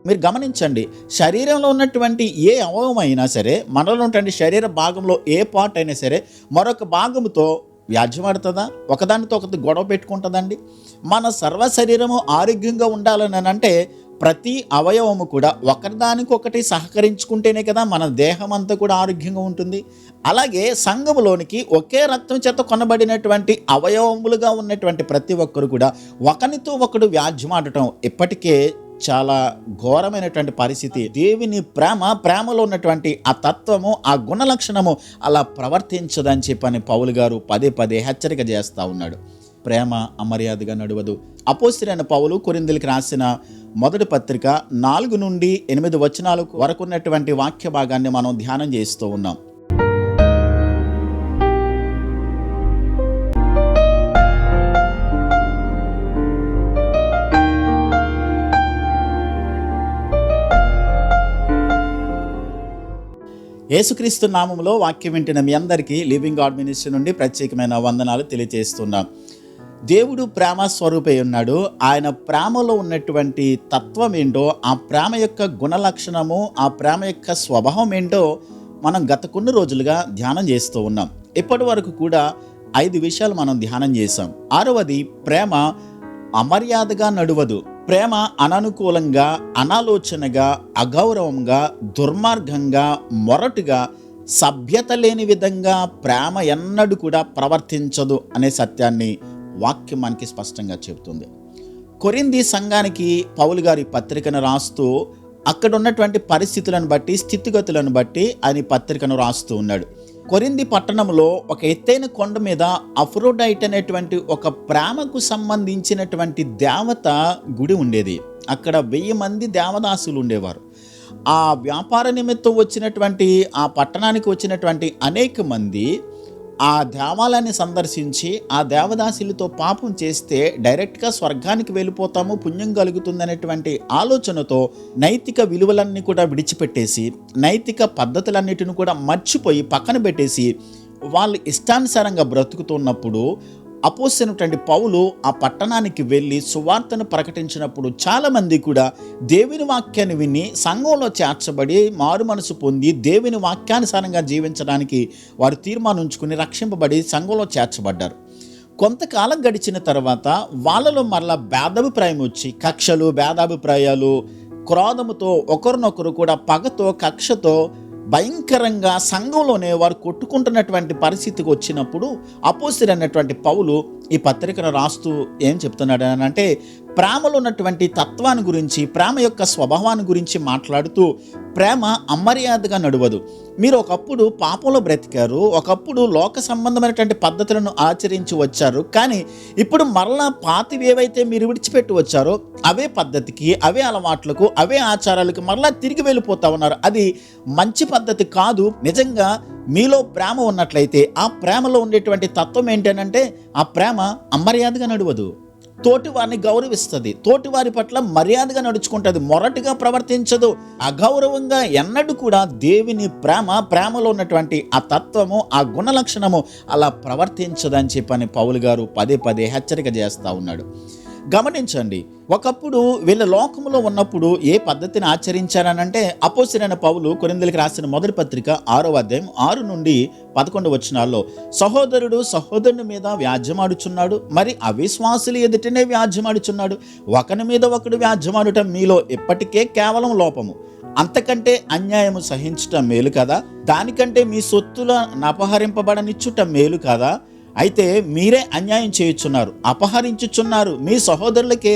మీరు గమనించండి, శరీరంలో ఉన్నటువంటి ఏ అవయవమైనా సరే, మనలో ఉన్నటువంటి శరీర భాగంలో ఏ పార్ట్ అయినా సరే మరొక భాగంతో వ్యాజ్యమాడుతుందా? ఒకదానితో ఒకటి గొడవ పెట్టుకుంటుందండి? మన సర్వ శరీరము ఆరోగ్యంగా ఉండాలని అంటే ప్రతి అవయవము కూడా ఒకదానికొకటి సహకరించుకుంటేనే కదా మన దేహం అంతా కూడా ఆరోగ్యంగా ఉంటుంది. అలాగే సంఘములోనికి ఒకే రక్తం చేత కొనబడినటువంటి అవయవములుగా ఉన్నటువంటి ప్రతి ఒక్కరు కూడా ఒకరితో ఒకడు వ్యాజ్యమాడటం ఇప్పటికే చాలా ఘోరమైనటువంటి పరిస్థితి. దేవుని ప్రేమలో ఉన్నటువంటి ఆ తత్వము, ఆ గుణ లక్షణము అలా ప్రవర్తించదని చెప్పని పౌలు గారు పదే పదే హెచ్చరిక చేస్తూ ఉన్నాడు. ప్రేమ అమర్యాదగా నడవదు. అపోస్తలుడైన పౌలు కొరింథీయులకు రాసిన మొదటి పత్రిక 4 నుండి 8 వచనాల వరకు ఉన్నటువంటి వాక్య భాగాన్ని మనం ధ్యానం చేస్తూ ఉన్నాం. యేసుక్రీస్తు నామములో వాక్యం వింటున్న మీ అందరికీ లివింగ్ గాడ్ మినిస్ట్రీ నుండి ప్రత్యేకమైన వందనాలు తెలియజేస్తున్నాం. దేవుడు ప్రేమ స్వరూపై ఉన్నాడు. ఆయన ప్రేమలో ఉన్నటువంటి తత్వం ఏంటో, ఆ ప్రేమ యొక్క గుణలక్షణము, ఆ ప్రేమ యొక్క స్వభావం ఏంటో మనం గత కొన్ని రోజులుగా ధ్యానం చేస్తూ ఉన్నాం. ఇప్పటి వరకు కూడా 5 విషయాలు మనం ధ్యానం చేసాం. 6వది ప్రేమ అమర్యాదగా నడువదు. ప్రేమ అననుకూలంగా, అనాలోచనగా, అగౌరవంగా, దుర్మార్గంగా, మొరటుగా, సభ్యత లేని విధంగా ప్రేమ ఎన్నడూ కూడా ప్రవర్తించదు అనే సత్యాన్ని వాక్యం మనకి స్పష్టంగా చెబుతుంది. కొరింథీ సంఘానికి పౌలు గారి పత్రికను రాస్తూ అక్కడ ఉన్నటువంటి పరిస్థితులను బట్టి, స్థితిగతులను బట్టి ఆయన పత్రికను రాస్తూ ఉన్నాడు. కొరింథీ పట్టణంలో ఒక ఎత్తైన కొండ మీద అఫ్రోడైట్ అనేటువంటి ఒక ప్రేమకు సంబంధించినటువంటి దేవత గుడి ఉండేది. అక్కడ 1000 మంది దేవదాసులు ఉండేవారు. ఆ వ్యాపార నిమిత్తం వచ్చినటువంటి, ఆ పట్టణానికి వచ్చినటువంటి అనేక మంది ఆ దేవాలయాన్ని సందర్శించి ఆ దేవదాసులతో పాపం చేస్తే డైరెక్ట్గా స్వర్గానికి వెళ్ళిపోతాము, పుణ్యం కలుగుతుందనేటువంటి ఆలోచనతో నైతిక విలువలన్నీ కూడా విడిచిపెట్టేసి, నైతిక పద్ధతులన్నిటిని కూడా మర్చిపోయి పక్కన పెట్టేసి వాళ్ళు ఇష్టానుసారంగా బ్రతుకుతున్నప్పుడు అపోస్తలుడైనటువంటి పౌలు ఆ పట్టణానికి వెళ్ళి సువార్తను ప్రకటించినప్పుడు చాలామంది కూడా దేవుని వాక్యాన్ని విని సంఘంలో చేర్చబడి మారు మనసు పొంది దేవుని వాక్యానుసారంగా జీవించడానికి వారు తీర్మానించుకుని రక్షింపబడి సంఘంలో చేర్చబడ్డారు. కొంతకాలం గడిచిన తర్వాత వాళ్ళలో మరలా భేదాభిప్రాయం వచ్చి, కక్షలు, భేదాభిప్రాయాలు, క్రోధముతో ఒకరినొకరు కూడా పగతో, కక్షతో భయంకరంగా సంఘంలోనే వారు కొట్టుకుంటున్నటువంటి పరిస్థితికి వచ్చినప్పుడు అపోస్తలుడైనటువంటి పౌలు ఈ పత్రికను రాస్తూ ఏం చెప్తున్నాడు అని అంటే, ప్రేమలో ఉన్నటువంటి తత్వాన్ని గురించి, ప్రేమ యొక్క స్వభావాన్ని గురించి మాట్లాడుతూ ప్రేమ అమర్యాదగా నడవదు. మీరు ఒకప్పుడు పాపంలో బ్రతికారు, ఒకప్పుడు లోక సంబంధమైనటువంటి పద్ధతులను ఆచరించి వచ్చారు, కానీ ఇప్పుడు మరలా పాతవి ఏవైతే మీరు విడిచిపెట్టి వచ్చారో అవే పద్ధతికి, అవే అలవాట్లకు, అవే ఆచారాలకు మరలా తిరిగి వెళ్ళిపోతా ఉన్నారు. అది మంచి పద్ధతి కాదు. నిజంగా మీలో ప్రేమ ఉన్నట్లయితే ఆ ప్రేమలో ఉండేటువంటి తత్వం ఏంటనంటే, ఆ ప్రేమ అమర్యాదగా నడవదు. తోటి వారిని గౌరవిస్తుంది, తోటి వారి పట్ల మర్యాదగా నడుచుకుంటుంది, మొరటుగా ప్రవర్తించదు, అగౌరవంగా ఎన్నడూ కూడా దేవుని ప్రేమలో ఉన్నటువంటి ఆ తత్వము, ఆ గుణ లక్షణము అలా ప్రవర్తించదని చెప్పని పౌలు గారు పదే పదే హెచ్చరిక చేస్తూ ఉన్నాడు. గమనించండి, ఒకప్పుడు వీళ్ళ లోకంలో ఉన్నప్పుడు ఏ పద్ధతిని ఆచరించారనంటే, అపోస్తలుడైన పౌలు కొరింథీయులకు రాసిన మొదటి పత్రిక 6వ అధ్యాయం 6 నుండి 11 వచనాల్లో, సహోదరుడు సహోదరుని మీద వ్యాజ్యమాడుచున్నాడు, మరి అవిశ్వాసులు ఎదుటనే వ్యాజ్యమాడుచున్నాడు. ఒకని మీద ఒకడు వ్యాజ్యమాడటం మీలో ఇప్పటికే కేవలం లోపము. అంతకంటే అన్యాయము సహించటం మేలు కదా? దానికంటే మీ సొత్తులను అపహరింపబడనిచ్చుట మేలు కదా? అయితే మీరే అన్యాయం చేయుచున్నారు, అపహరించుచున్నారు, మీ సహోదరులకే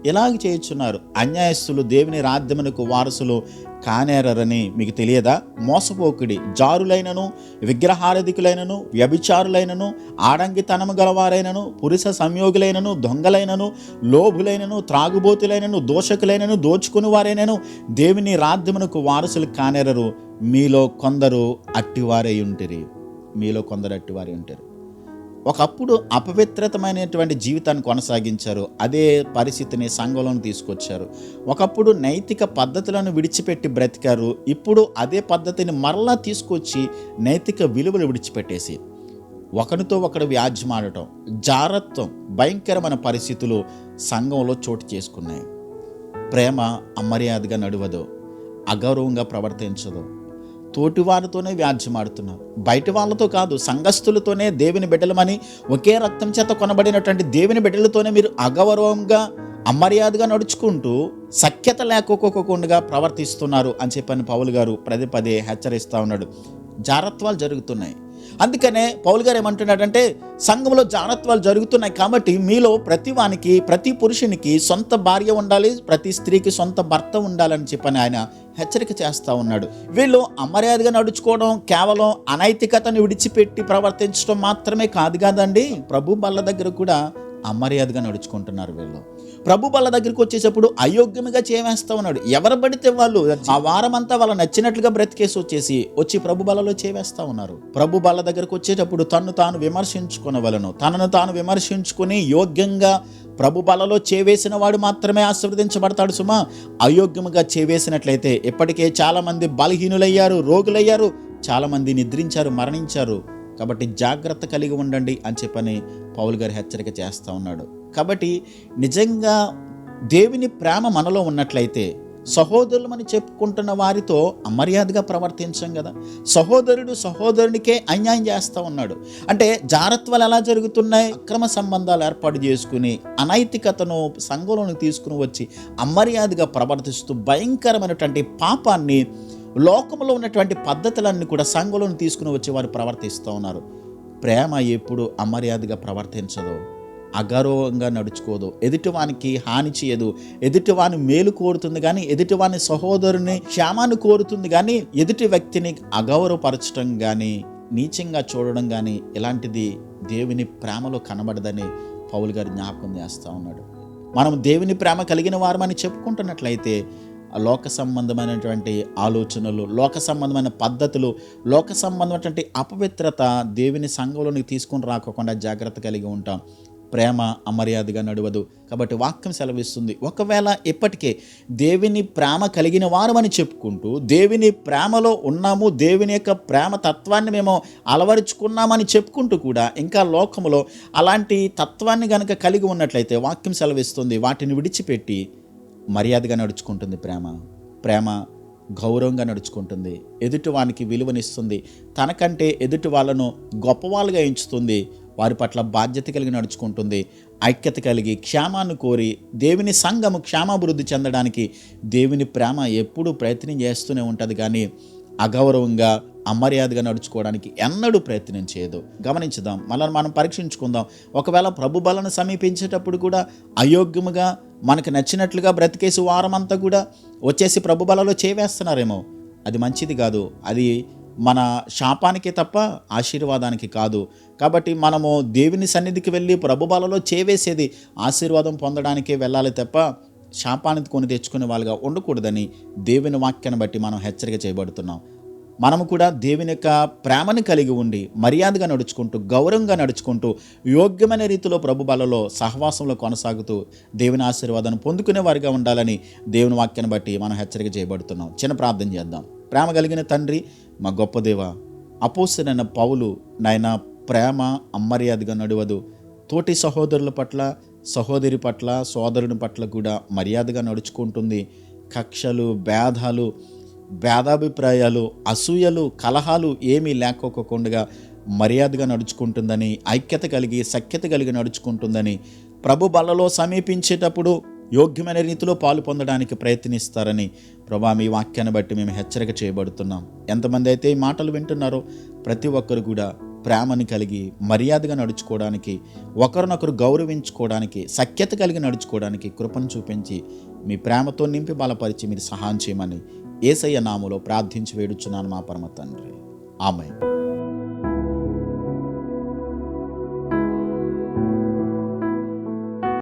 ఇలాగ చేయుచున్నారు. అన్యాయస్తులు దేవుని రాజ్యమునకు వారసులు కానేరని మీకు తెలియదా? మోసపోకుడి, జారులైనను, విగ్రహారాధికులైనను, వ్యభిచారులైనను, ఆడంగితనము గలవారైనను, పురుష సంయోగులైనను, దొంగలైనను, లోభులైనను, త్రాగుబోతులైనను, దోషకులైనను, దోచుకుని వారైనను దేవుని రాజ్యమునకు వారసులు కానేరరు. మీలో కొందరు అట్టివారై ఉంటిరి. ఒకప్పుడు అపవిత్రతమైనటువంటి జీవితాన్ని కొనసాగించారు, అదే పరిస్థితిని సంఘంలోకి తీసుకొచ్చారు. ఒకప్పుడు నైతిక పద్ధతులను విడిచిపెట్టి బ్రతికారు, ఇప్పుడు అదే పద్ధతిని మరలా తీసుకొచ్చి నైతిక విలువలు విడిచిపెట్టేసి ఒకరితో ఒకడు వ్యాజ్యమాడటం, జారత్వం, భయంకరమైన పరిస్థితులు సంఘంలో చోటు చేసుకున్నాయి. ప్రేమ అమర్యాదగా నడవదు, అగౌరవంగా ప్రవర్తించదు. తోటివారితోనే వ్యాజ్యమాడుతున్నారు, బయట వాళ్ళతో కాదు, సంఘస్థులతోనే, దేవుని బిడ్డలమని ఒకే రక్తం చేత కొనబడినటువంటి దేవుని బిడ్డలతోనే మీరు అగౌరవంగా అమర్యాదగా నడుచుకుంటూ సఖ్యత లేకోకుండా ప్రవర్తిస్తున్నారు అని చెప్పని పౌలు గారు పదే పదే హెచ్చరిస్తూ ఉన్నాడు. జారత్వాలు జరుగుతున్నాయి. అందుకనే పౌలు గారు ఏమంటున్నాడంటే, సంఘంలో జారత్వాలు జరుగుతున్నాయి కాబట్టి మీలో ప్రతి పురుషునికి సొంత భార్య ఉండాలి, ప్రతి స్త్రీకి సొంత భర్త ఉండాలని చెప్పని ఆయన హెచ్చరిక చేస్తూ ఉన్నాడు. వీళ్ళు అమర్యాదగా నడుచుకోవడం కేవలం అనైతికతను విడిచిపెట్టి ప్రవర్తించడం మాత్రమే కాదు కాదండి, ప్రభు బల్ల దగ్గర కూడా అమర్యాదగా నడుచుకుంటున్నారు. వీళ్ళు ప్రభు బల్ల దగ్గరికి వచ్చేటప్పుడు అయోగ్యంగా చేవేస్తూ ఉన్నాడు. ఎవరు పడితే వాళ్ళు ఆ వారం అంతా వాళ్ళ నచ్చినట్లుగా బ్రతికేసి వచ్చి ప్రభు బలలో చేవేస్తూ ఉన్నారు. ప్రభు బల్ల దగ్గరకు వచ్చేటప్పుడు తనను తాను విమర్శించుకుని యోగ్యంగా ప్రభు బలలో చేవేసిన వాడు మాత్రమే ఆశీర్వదించబడతాడు సుమా. అయోగ్యముగా చేవేసినట్లయితే ఇప్పటికే చాలామంది బలహీనులయ్యారు, రోగులయ్యారు, చాలామంది నిద్రించారు, మరణించారు. కాబట్టి జాగ్రత్త కలిగి ఉండండి అని చెప్పని పౌలు గారు హెచ్చరిక చేస్తూ ఉన్నాడు. కాబట్టి నిజంగా దేవుని ప్రేమ మనలో ఉన్నట్లయితే సహోదరులమని చెప్పుకుంటున్న వారితో అమర్యాదగా ప్రవర్తించం కదా. సహోదరుడు సహోదరునికే అన్యాయం చేస్తూ ఉన్నాడు అంటే జారత్వాలు ఎలా జరుగుతున్నాయి? అక్రమ సంబంధాలు ఏర్పాటు చేసుకుని అనైతికతను సంఘంలోకి తీసుకుని వచ్చి అమర్యాదగా ప్రవర్తిస్తూ భయంకరమైనటువంటి పాపాన్ని, లోకంలో ఉన్నటువంటి పద్ధతులన్నీ కూడా సంఘంలోని తీసుకుని వచ్చి వారు ప్రవర్తిస్తూ ఉన్నారు. ప్రేమ ఎప్పుడు అమర్యాదగా ప్రవర్తించదు, అగౌరవంగా నడుచుకోదు, ఎదుటివానికి హాని చేయదు, ఎదుటివాని మేలు కోరుతుంది కానీ, ఎదుటివాని సహోదరుని క్షేమాన్ని కోరుతుంది కానీ, ఎదుటి వ్యక్తిని అగౌరవపరచడం కానీ, నీచంగా చూడడం కానీ ఇలాంటిది దేవుని ప్రేమలో కనబడదని పౌలు గారు జ్ఞాపకం చేస్తూ ఉన్నాడు. మనం దేవుని ప్రేమ కలిగిన వారమని చెప్పుకుంటున్నట్లయితే లోక సంబంధమైనటువంటి ఆలోచనలు, లోక సంబంధమైన పద్ధతులు, లోక సంబంధమైనటువంటి అపవిత్రత దేవుని సంఘంలోనికి తీసుకుని రాకుండా జాగ్రత్త కలిగి ఉంటాం. ప్రేమ అమర్యాదగా నడవదు. కాబట్టి వాక్యం సెలవిస్తుంది, ఒకవేళ ఇప్పటికే దేవుని ప్రేమ కలిగిన వారమని చెప్పుకుంటూ దేవుని ప్రేమలో ఉన్నాము, దేవుని యొక్క ప్రేమ తత్వాన్ని మేము అలవరుచుకున్నామని చెప్పుకుంటూ కూడా ఇంకా లోకంలో అలాంటి తత్వాన్ని కనుక కలిగి ఉన్నట్లయితే వాక్యం సెలవిస్తుంది వాటిని విడిచిపెట్టి మర్యాదగా నడుచుకుంటుంది. ప్రేమ గౌరవంగా నడుచుకుంటుంది, ఎదుటివానికి విలువనిస్తుంది, తనకంటే ఎదుటి వాళ్ళను గొప్పవాళ్ళుగా ఎంచుతుంది, వారి పట్ల బాధ్యత కలిగి నడుచుకుంటుంది, ఐక్యత కలిగి క్షేమాన్ని కోరి దేవుని సంఘము క్షేమాభివృద్ధి చెందడానికి దేవుని ప్రేమ ఎప్పుడూ ప్రయత్నం చేస్తూనే ఉంటుంది. కానీ అగౌరవంగా అమర్యాదగా నడుచుకోవడానికి ఎన్నడూ ప్రయత్నం చేయదు. గమనించుదాం, మనం పరీక్షించుకుందాం. ఒకవేళ ప్రభు బలను సమీపించేటప్పుడు కూడా అయోగ్యముగా మనకు నచ్చినట్లుగా బ్రతికేసి వారమంతా కూడా వచ్చేసి ప్రభు బలలో చేవేస్తున్నారేమో, అది మంచిది కాదు. అది మన శాపానికి తప్ప ఆశీర్వాదానికి కాదు. కాబట్టి మనము దేవుని సన్నిధికి వెళ్ళి ప్రభు బలలో చేవేసేది ఆశీర్వాదం పొందడానికే వెళ్ళాలి తప్ప శాపానికి కొని తెచ్చుకునే వాళ్ళుగా ఉండకూడదని దేవుని వాక్యాన్ని బట్టి మనం హెచ్చరిక చేయబడుతున్నాం. మనము కూడా దేవుని యొక్క ప్రేమను కలిగి ఉండి మర్యాదగా నడుచుకుంటూ, గౌరవంగా నడుచుకుంటూ, యోగ్యమైన రీతిలో ప్రభు బలలో సహవాసంలో కొనసాగుతూ దేవుని ఆశీర్వాదాన్ని పొందుకునే వారిగా ఉండాలని దేవుని వాక్యాన్ని బట్టి మనం హెచ్చరిక చేయబడుతున్నాం. చిన్న ప్రార్థన చేద్దాం. ప్రేమ కలిగిన తండ్రి, మా గొప్ప దేవ, అపోస్తలుడైన పౌలు నాయన ప్రేమ అమర్యాదగా నడవదు, తోటి సహోదరుల పట్ల, సహోదరి పట్ల, సోదరుని పట్ల కూడా మర్యాదగా నడుచుకుంటుంది. కక్షలు, భేదాభిప్రాయాలు, అసూయలు, కలహాలు ఏమీ లేకోకుండా మర్యాదగా నడుచుకుంటుందని, ఐక్యత కలిగి సఖ్యత కలిగి నడుచుకుంటుందని, ప్రభు బలలో సమీపించేటప్పుడు యోగ్యమైన రీతిలో పాలు పొందడానికి ప్రయత్నిస్తారని ప్రభా మీ వాక్యాన్ని బట్టి మేము హెచ్చరిక చేయబడుతున్నాం. ఎంతమంది అయితే ఈ మాటలు వింటున్నారో ప్రతి ఒక్కరు కూడా ప్రేమని కలిగి మర్యాదగా నడుచుకోవడానికి, ఒకరినొకరు గౌరవించుకోవడానికి, సఖ్యత కలిగి నడుచుకోవడానికి కృపను చూపించి మీ ప్రేమతో నింపి బలపరిచి మీరు సహాయం చేయమని యేసయ్య నామములో ప్రార్థించి వేడుచున్నాను మా పరమ తండ్రి. ఆమేన్.